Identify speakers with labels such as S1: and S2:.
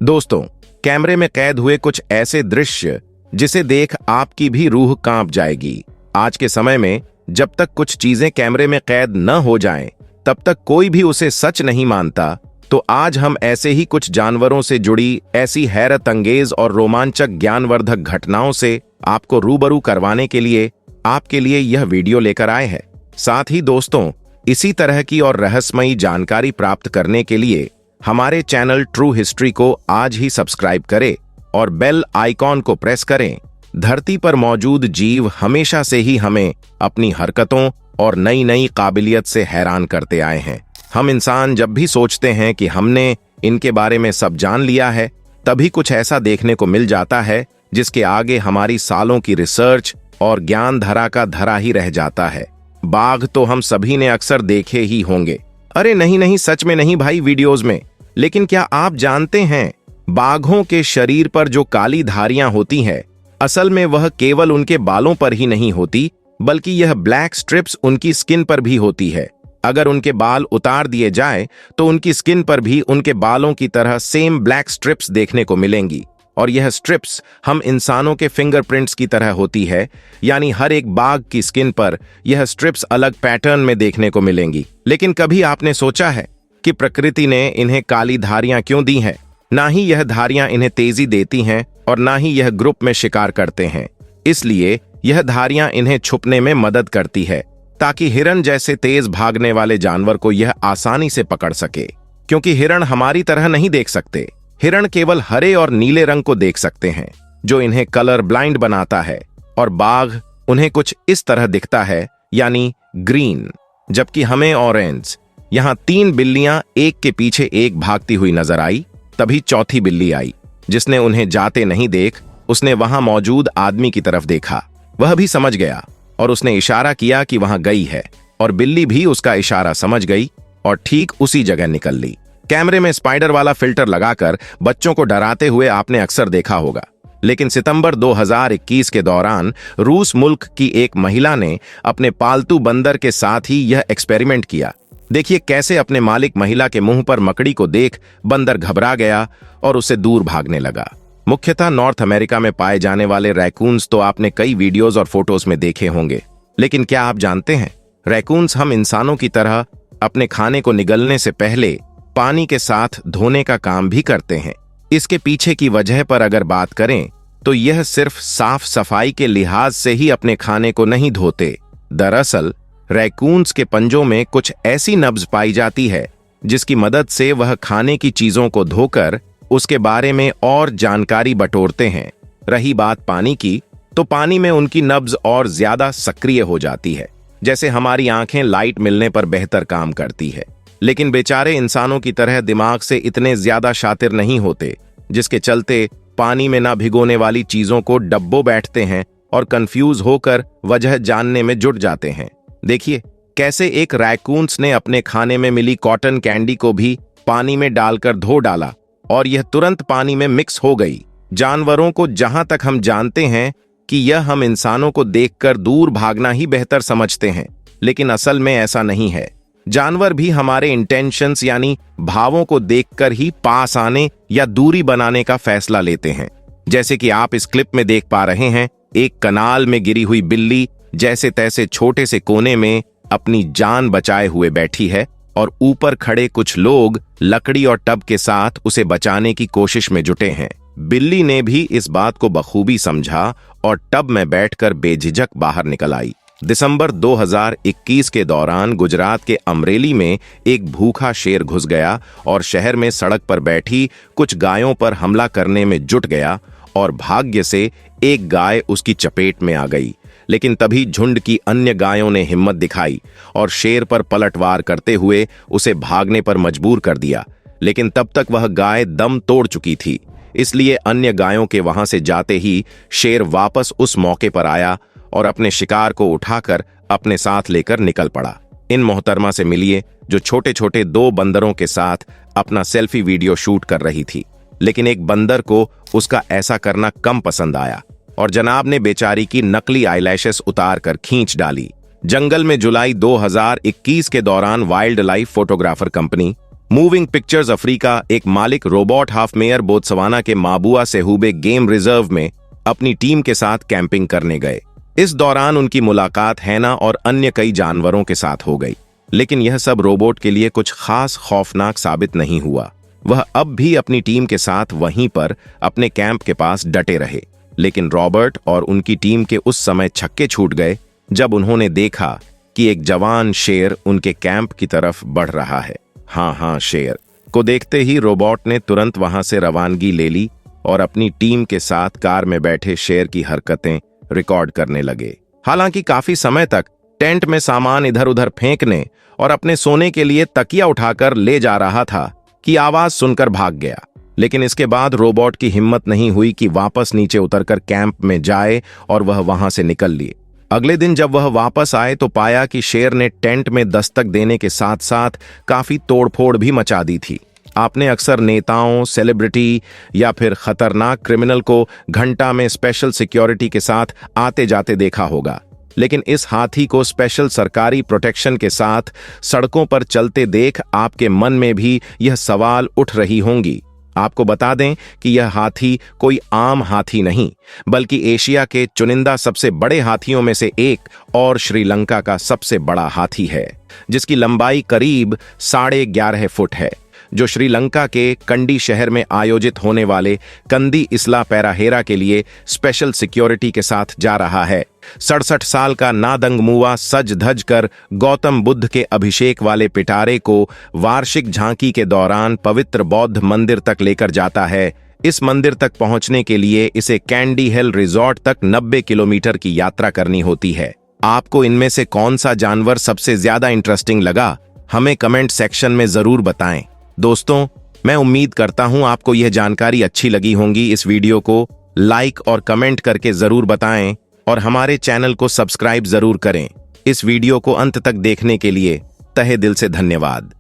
S1: दोस्तों, कैमरे में कैद हुए कुछ ऐसे दृश्य जिसे देख आपकी भी रूह कांप जाएगी। आज के समय में जब तक कुछ चीजें कैमरे में कैद न हो जाएं, तब तक कोई भी उसे सच नहीं मानता। तो आज हम ऐसे ही कुछ जानवरों से जुड़ी ऐसी हैरत अंगेज और रोमांचक ज्ञानवर्धक घटनाओं से आपको रूबरू करवाने के लिए आपके लिए यह वीडियो लेकर आए हैं। साथ ही दोस्तों, इसी तरह की और रहस्यमयी जानकारी प्राप्त करने के लिए हमारे चैनल ट्रू हिस्ट्री को आज ही सब्सक्राइब करें और बेल आइकॉन को प्रेस करें। धरती पर मौजूद जीव हमेशा से ही हमें अपनी हरकतों और नई नई काबिलियत से हैरान करते आए हैं। हम इंसान जब भी सोचते हैं कि हमने इनके बारे में सब जान लिया है, तभी कुछ ऐसा देखने को मिल जाता है जिसके आगे हमारी सालों की रिसर्च और ज्ञान धरा का धरा ही रह जाता है। बाघ तो हम सभी ने अक्सर देखे ही होंगे। अरे नहीं, सच में नहीं भाई, वीडियोस में। लेकिन क्या आप जानते हैं, बाघों के शरीर पर जो काली धारियां होती हैं, असल में वह केवल उनके बालों पर ही नहीं होती, बल्कि यह ब्लैक स्ट्रिप्स उनकी स्किन पर भी होती है। अगर उनके बाल उतार दिए जाए तो उनकी स्किन पर भी उनके बालों की तरह सेम ब्लैक स्ट्रिप्स देखने को मिलेंगी। और यह स्ट्रिप्स हम इंसानों के फिंगरप्रिंट्स की तरह होती है, यानी हर एक बाघ की स्किन पर यह स्ट्रिप्स अलग पैटर्न में देखने को मिलेंगी। लेकिन कभी आपने सोचा है कि प्रकृति ने इन्हें काली धारियां क्यों दी हैं? ना ही यह धारियां इन्हें तेजी देती हैं और ना ही यह ग्रुप में शिकार करते हैं। इसलिए यह धारियां इन्हें छुपने में मदद करती है, ताकि हिरण जैसे तेज भागने वाले जानवर को यह आसानी से पकड़ सके। क्योंकि हिरण हमारी तरह नहीं देख सकते। हिरण केवल हरे और नीले रंग को देख सकते हैं, जो इन्हें कलर ब्लाइंड बनाता है, और बाघ उन्हें कुछ इस तरह दिखता है, यानी ग्रीन, जबकि हमें ऑरेंज। यहां 3 बिल्लियां एक के पीछे एक भागती हुई नजर आई। तभी चौथी बिल्ली आई, जिसने उन्हें जाते नहीं देख उसने वहां मौजूद आदमी की तरफ देखा। वह भी समझ गया और उसने इशारा किया कि वहां गई है, और बिल्ली भी उसका इशारा समझ गई और ठीक उसी जगह निकल ली। कैमरे में स्पाइडर वाला फिल्टर लगाकर बच्चों को डराते हुए आपने अक्सर देखा होगा। लेकिन सितंबर 2021 के दौरान रूस मुल्क की एक महिला ने अपने पालतू बंदर के साथ ही यह एक्सपेरिमेंट किया। देखिए कैसे अपने मालिक महिला के मुंह पर मकड़ी को देख बंदर घबरा गया और उससे दूर भागने लगा। मुख्यतः नॉर्थ अमेरिका में पाए जाने वाले रैकून्स तो आपने कई वीडियोस और फोटोज में देखे होंगे। लेकिन क्या आप जानते हैं, रैकून्स हम इंसानों की तरह अपने खाने को निगलने से पहले पानी के साथ धोने का काम भी करते हैं। इसके पीछे की वजह पर अगर बात करें तो यह सिर्फ साफ सफाई के लिहाज से ही अपने खाने को नहीं धोते। दरअसल रैकून्स के पंजों में कुछ ऐसी नब्ज पाई जाती है जिसकी मदद से वह खाने की चीजों को धोकर उसके बारे में और जानकारी बटोरते हैं। रही बात पानी की, तो पानी में उनकी नब्ज और ज्यादा सक्रिय हो जाती है। जैसे हमारी आंखें लाइट मिलने पर बेहतर काम करती है। लेकिन बेचारे इंसानों की तरह दिमाग से इतने ज्यादा शातिर नहीं होते, जिसके चलते पानी में ना भिगोने वाली चीजों को डब्बों बैठते हैं और कंफ्यूज होकर वजह जानने में जुट जाते हैं। देखिए कैसे एक रैकून्स ने अपने खाने में मिली कॉटन कैंडी को भी पानी में डालकर धो डाला और यह तुरंत पानी में मिक्स हो गई। जानवरों को जहां तक हम जानते हैं कि यह हम इंसानों को देखकर दूर भागना ही बेहतर समझते हैं, लेकिन असल में ऐसा नहीं है। जानवर भी हमारे इंटेंशंस यानी भावों को देखकर ही पास आने या दूरी बनाने का फैसला लेते हैं। जैसे कि आप इस क्लिप में देख पा रहे हैं, एक कनाल में गिरी हुई बिल्ली जैसे तैसे छोटे से कोने में अपनी जान बचाए हुए बैठी है, और ऊपर खड़े कुछ लोग लकड़ी और टब के साथ उसे बचाने की कोशिश में जुटे हैं। बिल्ली ने भी इस बात को बखूबी समझा और टब में बैठकर बेझिझक बाहर निकल आई। दिसंबर 2021 के दौरान गुजरात के अमरेली में एक भूखा शेर घुस गया और शहर में सड़क पर बैठी कुछ गायों पर हमला करने में जुट गया, और भाग्य से एक गाय उसकी चपेट में आ गई। लेकिन तभी झुंड की अन्य गायों ने हिम्मत दिखाई और शेर पर पलटवार करते हुए उसे भागने पर मजबूर कर दिया। लेकिन तब तक वह गाय दम तोड़ चुकी थी, इसलिए अन्य गायों के वहां से जाते ही शेर वापस उस मौके पर आया और अपने शिकार को उठाकर अपने साथ लेकर निकल पड़ा। इन मोहतरमा से मिलिए, जो छोटे छोटे 2 बंदरों के साथ अपना सेल्फी वीडियो शूट कर रही थी। लेकिन एक बंदर को उसका ऐसा करना कम पसंद आया और जनाब ने बेचारी की नकली आईलैशेस उतार कर खींच डाली। जंगल में जुलाई 2021 के दौरान wild life photographer company moving pictures Africa एक मालिक रोबोट हाफ मेयर बोत्सवाना के माबुआ सेहूबे गेम रिजर्व में अपनी टीम के साथ कैंपिंग करने गए। इस दौरान उनकी मुलाकात हैना और अन्य कई जानवरों के साथ हो गई, लेकिन यह सब रोबोट के लिए कुछ खास खौफनाक साबित नहीं हुआ। वह अब भी अपनी टीम के साथ वहीं पर अपने कैंप के पास डटे रहे, लेकिन रॉबर्ट और उनकी टीम के उस समय छक्के छूट गए जब उन्होंने देखा कि एक जवान शेर उनके कैंप की तरफ बढ़ रहा है। हाँ, शेर को देखते ही रोबोट ने तुरंत वहां से रवानगी ले ली और अपनी टीम के साथ कार में बैठे शेर की हरकतें रिकॉर्ड करने लगे। हालांकि काफी समय तक टेंट में सामान इधर उधर फेंकने और अपने सोने के लिए तकिया उठाकर ले जा रहा था कि आवाज सुनकर भाग गया। लेकिन इसके बाद रोबोट की हिम्मत नहीं हुई कि वापस नीचे उतरकर कैंप में जाए और वह वहां से निकल लिए। अगले दिन जब वह वापस आए तो पाया कि शेर ने टेंट में दस्तक देने के साथ साथ काफी तोड़फोड़ भी मचा दी थी। आपने अक्सर नेताओं, सेलिब्रिटी या फिर खतरनाक क्रिमिनल को घंटा में स्पेशल सिक्योरिटी के साथ आते जाते देखा होगा, लेकिन इस हाथी को स्पेशल सरकारी प्रोटेक्शन के साथ सड़कों पर चलते देख आपके मन में भी यह सवाल उठ रही होंगी। आपको बता दें कि यह हाथी कोई आम हाथी नहीं, बल्कि एशिया के चुनिंदा सबसे बड़े हाथियों में से एक और श्रीलंका का सबसे बड़ा हाथी है, जिसकी लंबाई करीब 11.5 फुट है, जो श्रीलंका के कंडी शहर में आयोजित होने वाले कंदी इसला पैराहेरा के लिए स्पेशल सिक्योरिटी के साथ जा रहा है। 67 साल का नादंगमुआ सज धज कर गौतम बुद्ध के अभिषेक वाले पिटारे को वार्षिक झांकी के दौरान पवित्र बौद्ध मंदिर तक लेकर जाता है। इस मंदिर तक पहुंचने के लिए इसे कैंडी हिल रिजॉर्ट तक 90 किलोमीटर की यात्रा करनी होती है। आपको इनमें से कौन सा जानवर सबसे ज्यादा इंटरेस्टिंग लगा, हमें कमेंट सेक्शन में जरूर बताएं। दोस्तों, मैं उम्मीद करता हूं आपको यह जानकारी अच्छी लगी होंगी। इस वीडियो को लाइक और कमेंट करके जरूर बताएं और हमारे चैनल को सब्सक्राइब जरूर करें। इस वीडियो को अंत तक देखने के लिए तहे दिल से धन्यवाद।